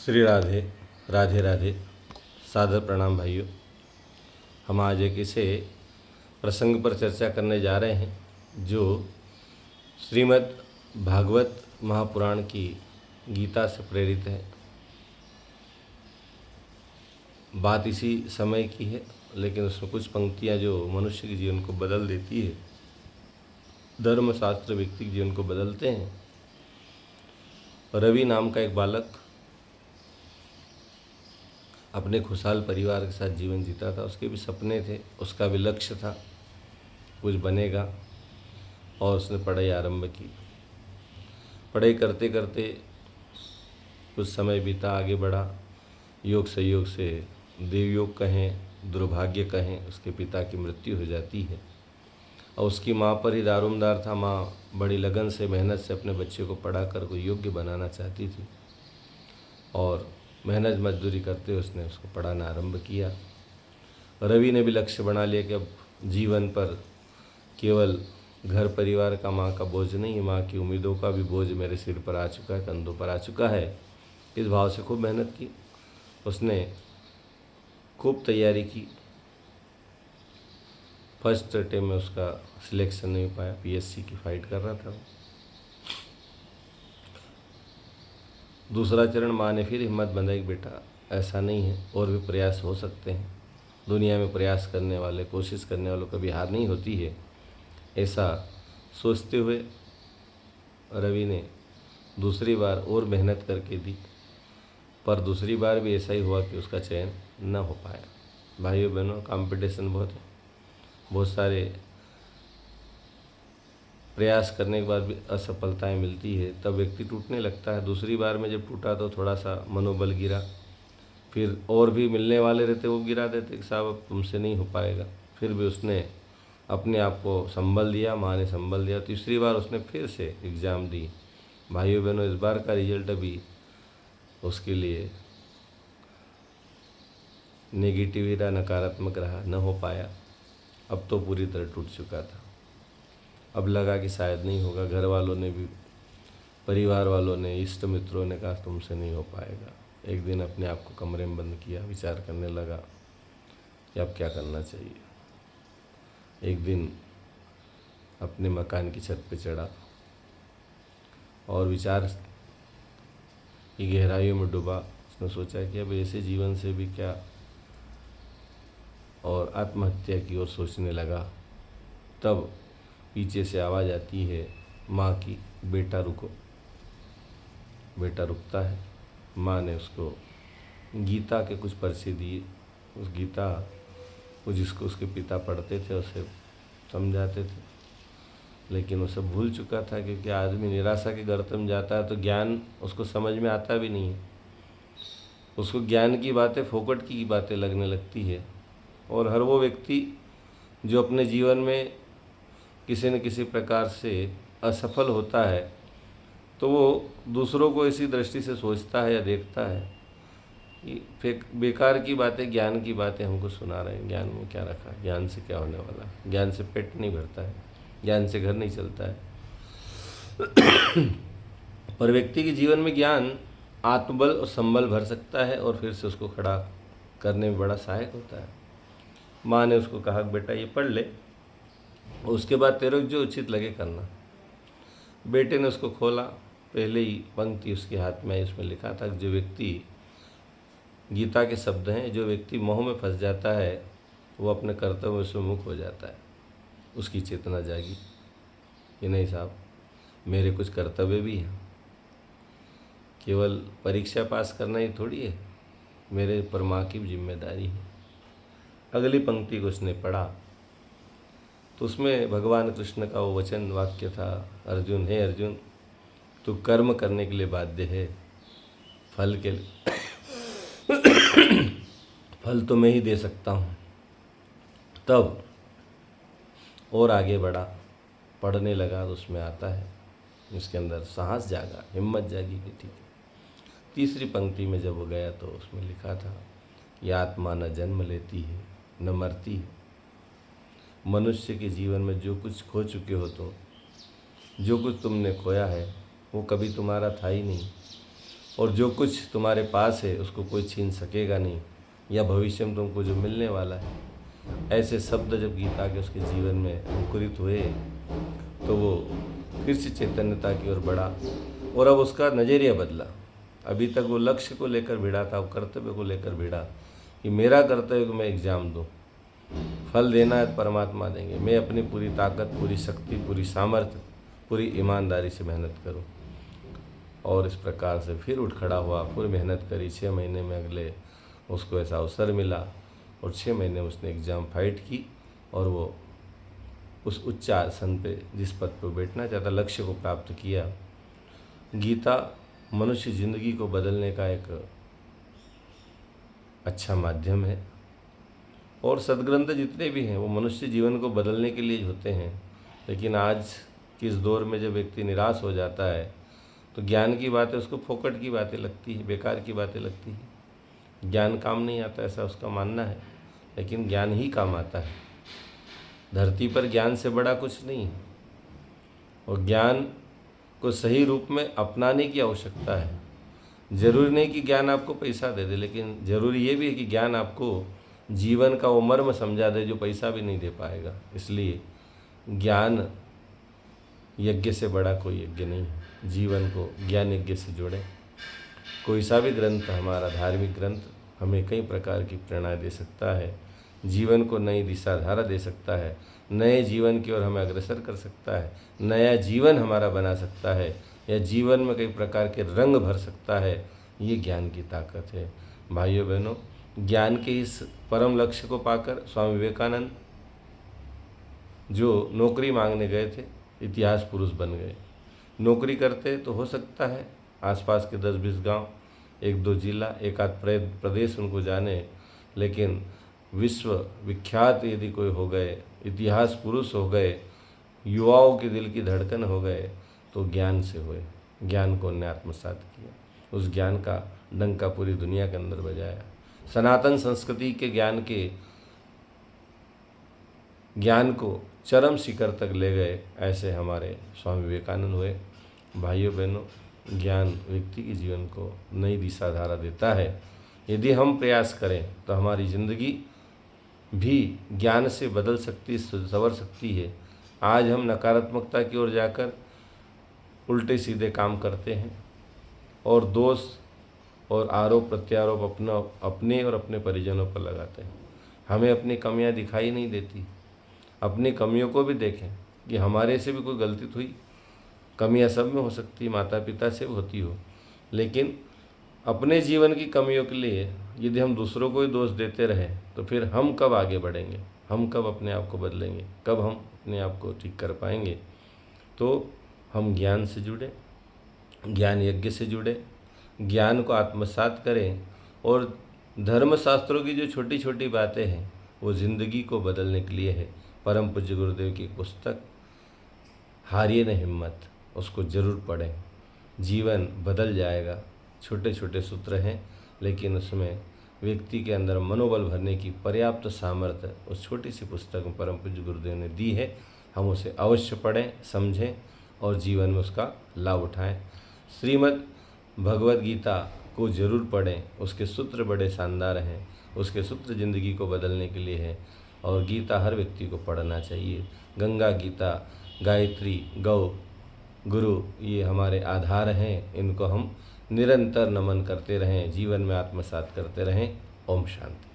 श्री राधे राधे राधे। सादर प्रणाम भाइयों। हम आज एक ऐसे प्रसंग पर चर्चा करने जा रहे हैं जो श्रीमद् भागवत महापुराण की गीता से प्रेरित है। बात इसी समय की है, लेकिन उसमें कुछ पंक्तियां जो मनुष्य के जीवन को बदल देती है। धर्मशास्त्र व्यक्ति के जीवन को बदलते हैं। रवि नाम का एक बालक अपने खुशहाल परिवार के साथ जीवन जीता था। उसके भी सपने थे, उसका भी लक्ष्य था, कुछ बनेगा। और उसने पढ़ाई आरंभ की। पढ़ाई करते करते कुछ समय बीता, आगे बढ़ा। योग संयोग से, देवयोग कहें, दुर्भाग्य कहें, उसके पिता की मृत्यु हो जाती है। और उसकी माँ पर ही दारोमदार था। माँ बड़ी लगन से, मेहनत से अपने बच्चे को पढ़ा कर कोई योग्य बनाना चाहती थी और मेहनत मजदूरी करते उसने उसको पढ़ाना आरंभ किया। रवि ने भी लक्ष्य बना लिया कि अब जीवन पर केवल घर परिवार का, माँ का बोझ नहीं, माँ की उम्मीदों का भी बोझ मेरे सिर पर आ चुका है, कंधों पर आ चुका है। इस भाव से खूब मेहनत की उसने, खूब तैयारी की। फर्स्ट अटेम्प्ट में उसका सिलेक्शन नहीं हो पाया। पीएससी की फाइट कर रहा था वो। दूसरा चरण, माँ ने फिर हिम्मत बंधाई कि बेटा ऐसा नहीं है, और भी प्रयास हो सकते हैं। दुनिया में प्रयास करने वाले, कोशिश करने वालों कभी हार नहीं होती है। ऐसा सोचते हुए रवि ने दूसरी बार और मेहनत करके दी, पर दूसरी बार भी ऐसा ही हुआ कि उसका चयन न हो पाया। भाइयों बहनों, कंपटीशन बहुत है। बहुत सारे प्रयास करने के बाद भी असफलताएं मिलती है, तब व्यक्ति टूटने लगता है। दूसरी बार में जब टूटा तो थोड़ा सा मनोबल गिरा। फिर और भी मिलने वाले रहते, वो गिरा देते कि साहब अब तुमसे नहीं हो पाएगा। फिर भी उसने अपने आप को संभल दिया, माँ ने संभल दिया। तीसरी बार उसने फिर से एग्ज़ाम दी। भाइयों बहनों, इस बार का रिजल्ट अभी उसके लिए नेगेटिव रहा, नकारात्मक रहा, न हो पाया। अब तो पूरी तरह टूट चुका था। अब लगा कि शायद नहीं होगा। घर वालों ने भी, परिवार वालों ने, इष्ट मित्रों ने कहा तुमसे नहीं हो पाएगा। एक दिन अपने आप को कमरे में बंद किया, विचार करने लगा कि अब क्या करना चाहिए। एक दिन अपने मकान की छत पे चढ़ा और विचार की गहराइयों में डूबा। उसने सोचा कि अब ऐसे जीवन से भी क्या, और आत्महत्या की ओर सोचने लगा। तब पीछे से आवाज़ आती है माँ की, बेटा रुको। बेटा रुकता है। माँ ने उसको गीता के कुछ पर्चे दिए। उस गीता को जिसको उसके पिता पढ़ते थे उसे समझाते थे, लेकिन वो सब भूल चुका था, क्योंकि आदमी निराशा के गर्त में जाता है तो ज्ञान उसको समझ में आता भी नहीं है। उसको ज्ञान की बातें फोकट की बातें लगने लगती है। और हर वो व्यक्ति जो अपने जीवन में किसी न किसी प्रकार से असफल होता है, तो वो दूसरों को इसी दृष्टि से सोचता है या देखता है कि फेक बेकार की बातें, ज्ञान की बातें हमको सुना रहे हैं। ज्ञान में क्या रखा, ज्ञान से क्या होने वाला। ज्ञान से पेट नहीं भरता है, ज्ञान से घर नहीं चलता है। पर व्यक्ति के जीवन में ज्ञान आत्मबल और संबल भर सकता है और फिर से उसको खड़ा करने में बड़ा सहायक होता है। माँ ने उसको कहा बेटा ये पढ़ ले, उसके बाद तेरे को जो उचित लगे करना। बेटे ने उसको खोला। पहले ही पंक्ति उसके हाथ में आई, उसमें लिखा था कि जो व्यक्ति, गीता के शब्द हैं, जो व्यक्ति मोह में फंस जाता है वो अपने कर्तव्य से मुख हो जाता है। उसकी चेतना जागी कि नहीं साहब, मेरे कुछ कर्तव्य भी हैं। केवल परीक्षा पास करना ही थोड़ी है, मेरे पर माँ की भी जिम्मेदारी है। अगली पंक्ति को उसने पढ़ा तो उसमें भगवान कृष्ण का वो वचन वाक्य था, अर्जुन, हे अर्जुन, तू कर्म करने के लिए बाध्य है, फल के फल तो मैं ही दे सकता हूँ। तब और आगे बढ़ा, पढ़ने लगा तो उसमें आता है, इसके अंदर साहस जागा, हिम्मत जागी कि ठीक है। तीसरी पंक्ति में जब वो गया तो उसमें लिखा था कि आत्मा न जन्म लेती है न मरती है। मनुष्य के जीवन में जो कुछ खो चुके हो, तो जो कुछ तुमने खोया है वो कभी तुम्हारा था ही नहीं। और जो कुछ तुम्हारे पास है उसको कोई छीन सकेगा नहीं, या भविष्य में तुमको जो मिलने वाला है। ऐसे शब्द जब गीता के उसके जीवन में अंकुरित हुए तो वो फिर से चैतन्यता की ओर बढ़ा और अब उसका नज़रिया बदला। अभी तक वो लक्ष्य को लेकर भिड़ा था, वो कर्तव्य को लेकर भिड़ा कि मेरा कर्तव्य को मैं एग्ज़ाम दूँ, फल देना है परमात्मा देंगे, मैं अपनी पूरी ताकत, पूरी शक्ति, पूरी सामर्थ्य, पूरी ईमानदारी से मेहनत करूँ। और इस प्रकार से फिर उठ खड़ा हुआ, फिर मेहनत करी। 6 महीने में अगले उसको ऐसा अवसर मिला और 6 महीने उसने एग्ज़ाम फाइट की और वो उस उच्च आसन पे, जिस पद पर बैठना चाहता, लक्ष्य को प्राप्त किया। गीता मनुष्य जिंदगी को बदलने का एक अच्छा माध्यम है और सद्ग्रंथ जितने भी हैं वो मनुष्य जीवन को बदलने के लिए होते हैं। लेकिन आज के इस दौर में जब व्यक्ति निराश हो जाता है तो ज्ञान की बातें उसको फोकट की बातें लगती है, बेकार की बातें लगती है। ज्ञान काम नहीं आता ऐसा उसका मानना है, लेकिन ज्ञान ही काम आता है। धरती पर ज्ञान से बड़ा कुछ नहीं है और ज्ञान को सही रूप में अपनाने की आवश्यकता है। ज़रूरी नहीं कि ज्ञान आपको पैसा दे दे, लेकिन ज़रूरी ये भी है कि ज्ञान आपको जीवन का वो मर्म समझा दे जो पैसा भी नहीं दे पाएगा। इसलिए ज्ञान यज्ञ से बड़ा कोई यज्ञ नहीं है। जीवन को ज्ञान यज्ञ से जोड़ें। कोई सा भी ग्रंथ, हमारा धार्मिक ग्रंथ, हमें कई प्रकार की प्रेरणा दे सकता है, जीवन को नई दिशा धारा दे सकता है, नए जीवन की ओर हमें अग्रसर कर सकता है, नया जीवन हमारा बना सकता है, या जीवन में कई प्रकार के रंग भर सकता है। ये ज्ञान की ताकत है। भाइयों बहनों, ज्ञान के इस परम लक्ष्य को पाकर स्वामी विवेकानंद जो नौकरी मांगने गए थे, इतिहास पुरुष बन गए। नौकरी करते तो हो सकता है आसपास के 10-20 गांव, 1-2 जिला, एक आध प्रदेश उनको जाने, लेकिन विश्व विख्यात यदि कोई हो गए, इतिहास पुरुष हो गए, युवाओं के दिल की धड़कन हो गए, तो ज्ञान से हुए। ज्ञान को उन्हें आत्मसात किया, उस ज्ञान का डंका पूरी दुनिया के अंदर बजाया। सनातन संस्कृति के ज्ञान को चरम शिखर तक ले गए, ऐसे हमारे स्वामी विवेकानंद हुए। भाइयों बहनों, ज्ञान व्यक्ति के जीवन को नई दिशा धारा देता है। यदि हम प्रयास करें तो हमारी ज़िंदगी भी ज्ञान से बदल सकती, संवर सकती है। आज हम नकारात्मकता की ओर जाकर उल्टे सीधे काम करते हैं और दोष और आरोप प्रत्यारोप अपने और अपने परिजनों पर लगाते हैं। हमें अपनी कमियां दिखाई नहीं देती। अपनी कमियों को भी देखें कि हमारे से भी कोई गलती हुई। कमियां सब में हो सकती, माता पिता से भी होती हो, लेकिन अपने जीवन की कमियों के लिए यदि हम दूसरों को ही दोष देते रहें तो फिर हम कब आगे बढ़ेंगे, हम कब अपने आप को बदलेंगे, कब हम अपने आप को ठीक कर पाएंगे। तो हम ज्ञान से जुड़े, ज्ञान यज्ञ से जुड़े, ज्ञान को आत्मसात करें और धर्मशास्त्रों की जो छोटी छोटी बातें हैं वो ज़िंदगी को बदलने के लिए है। परम पूज्य गुरुदेव की पुस्तक हारिए न हिम्मत, उसको ज़रूर पढ़ें, जीवन बदल जाएगा। छोटे छोटे सूत्र हैं, लेकिन उसमें व्यक्ति के अंदर मनोबल भरने की पर्याप्त सामर्थ्य उस छोटी सी पुस्तक में परम पूज्य गुरुदेव ने दी है। हम उसे अवश्य पढ़ें, समझें और जीवन में उसका लाभ उठाएं। श्रीमद् भगवद गीता को जरूर पढ़ें, उसके सूत्र बड़े शानदार हैं, उसके सूत्र ज़िंदगी को बदलने के लिए हैं और गीता हर व्यक्ति को पढ़ना चाहिए। गंगा, गीता, गायत्री, गौ, गुरु, ये हमारे आधार हैं। इनको हम निरंतर नमन करते रहें, जीवन में आत्मसात करते रहें। ओम शांति।